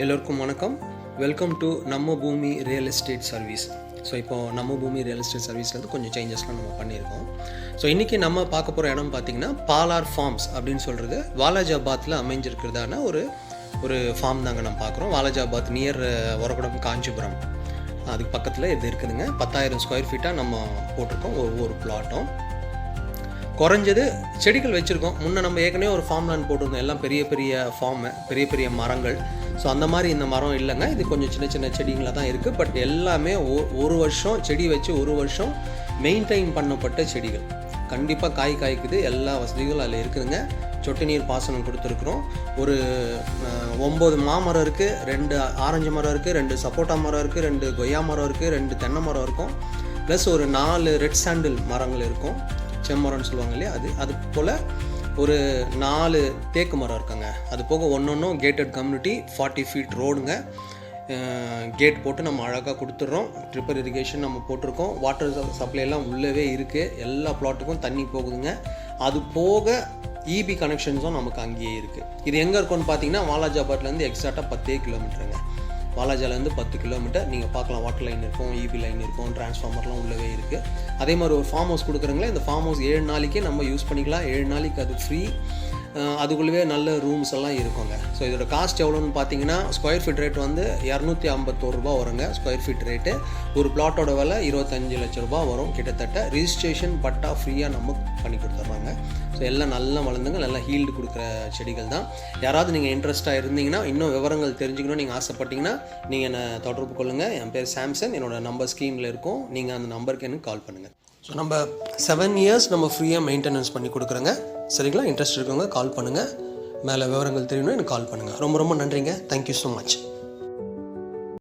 எல்லோருக்கும் வணக்கம். Welcome to நம்ம பூமி ரியல் எஸ்டேட் சர்வீஸ். ஸோ இப்போது நம்ம பூமி ரியல் எஸ்டேட் சர்வீஸ்லேருந்து கொஞ்சம் சேஞ்சஸ்லாம் நம்ம பண்ணியிருக்கோம். ஸோ இன்றைக்கி நம்ம பார்க்க போகிற இடம் பார்த்திங்கன்னா பாலார் ஃபார்ம்ஸ் அப்படின்னு சொல்கிறது வாலாஜாபாத்தில் அமைஞ்சிருக்கிறதான ஒரு ஃபார்ம் தாங்க நம்ம பார்க்குறோம். வாலாஜாபாத் நியர் ஒரகுடம் காஞ்சிபுரம் அதுக்கு பக்கத்தில் இது இருக்குதுங்க. 10,000 ஸ்கொயர் ஃபீட்டாக நம்ம போட்டிருக்கோம் ஒவ்வொரு பிளாட்டும். குறைஞ்சது செடிகள் வச்சுருக்கோம். முன்னே நம்ம ஏற்கனவே ஒரு ஃபார்ம் லேண்ட் போட்டிருந்தோம். எல்லாம் பெரிய பெரிய ஃபார்மு, பெரிய பெரிய மரங்கள். ஸோ அந்த மாதிரி இந்த மரம் இல்லைங்க. இது கொஞ்சம் சின்ன சின்ன செடிங்களாக தான் இருக்குது. பட் எல்லாமே ஒரு வருஷம் செடி வச்சு ஒரு வருஷம் மெயின்டைன் பண்ணப்பட்ட செடிகள். கண்டிப்பாக காய் காய்க்குது. எல்லா வசதிகளும் அதில் இருக்குதுங்க. சொட்டு நீர் பாசனம் கொடுத்துருக்குறோம். ஒரு 9 மாமரம் இருக்குது, 2 ஆரஞ்சு மரம் இருக்குது, 2 சப்போட்டா மரம் இருக்குது, 2 கொய்யா மரம் இருக்குது, 2 தென்னை மரம் இருக்கும், ப்ளஸ் ஒரு 4 ரெட் சாண்டில் மரங்கள் இருக்கும். செம்மரம்னு சொல்லுவாங்க இல்லையா, அது போல் ஒரு 4 தேக்கு மரம் இருக்காங்க. அது போக ஒன்றும் கேட்டட் கம்யூனிட்டி 40 ஃபீட் ரோடுங்க. கேட் போட்டு நம்ம அழகாக கொடுத்துட்றோம். ட்ரிப்பர் இரிகேஷன் நம்ம போட்டிருக்கோம். வாட்டர் சப்ளைலாம் உள்ளவே இருக்குது. எல்லா பிளாட்டுக்கும் தண்ணி போகுதுங்க. அது போக இபி கனெக்ஷன்ஸும் நமக்கு அங்கேயே இருக்குது. இது எங்கே இருக்குன்னு பார்த்தீங்கன்னா வாலாஜாபாத்லேருந்து எக்ஸாக்டாக 10 கிலோமீட்டருங்க. வாலாஜாலேருந்து 10 கிலோமீட்டர் நீங்கள் பார்க்கலாம். வாட்டர் லைன் இருக்கும், இபி லைன் இருக்கும், டிரான்ஸ்ஃபார்மர்லாம் உள்ளவே இருக்குது. அதே மாதிரி ஒரு ஃபார்ம் ஹவுஸ் கொடுக்குறீங்களா, இந்த ஃபார்ம் ஹவுஸ் 7 நாளைக்கே நம்ம யூஸ் பண்ணிக்கலாம். 7 நாளைக்கு அது ஃப்ரீ. அதுக்குள்ளவே நல்ல ரூம்ஸ் எல்லாம் இருக்குங்க. ஸோ இதோட காஸ்ட் எவ்வளோன்னு பார்த்தீங்கன்னா ஸ்கொயர் ஃபீட் ரேட் வந்து 251 ரூபா வருங்க. ஸ்கொயர் ஃபீட் ரேட்டு ஒரு பிளாட்டோட விலை 25 லட்ச ரூபா வரும் கிட்டத்தட்ட. ரிஜிஸ்ட்ரேஷன் பட்டா ஃப்ரீயாக நம்ம பண்ணி கொடுத்துட்றாங்க. ஸோ எல்லாம் நல்லா வளர்ந்துங்க, நல்லா ஹீல்டு கொடுக்குற செடிகள் தான். யாராவது நீங்கள் இன்ட்ரெஸ்ட்டாக இருந்தீங்கன்னா, இன்னும் விவரங்கள் தெரிஞ்சுக்கணும் நீங்கள் ஆசைப்பட்டீங்கன்னா நீங்கள் என்னை தொடர்பு கொள்ளுங்கள். என் பேர் சாம்சன். என்னோடய நம்பர் ஸ்க்ரீனில் இருக்கும். நீங்கள் அந்த நம்பருக்கு எனக்கு கால் பண்ணுங்கள். ஸோ நம்ம 7 இயர்ஸ் நம்ம ஃப்ரீயாக மெயின்டெனன்ஸ் பண்ணி கொடுக்குறோங்க. சரிங்களா? இன்ட்ரெஸ்ட் இருக்கவங்க கால் பண்ணுங்கள். மேலே விவரங்கள் தெரியணும் எனக்கு கால் பண்ணுங்கள். ரொம்ப ரொம்ப நன்றிங்க. Thank you so much.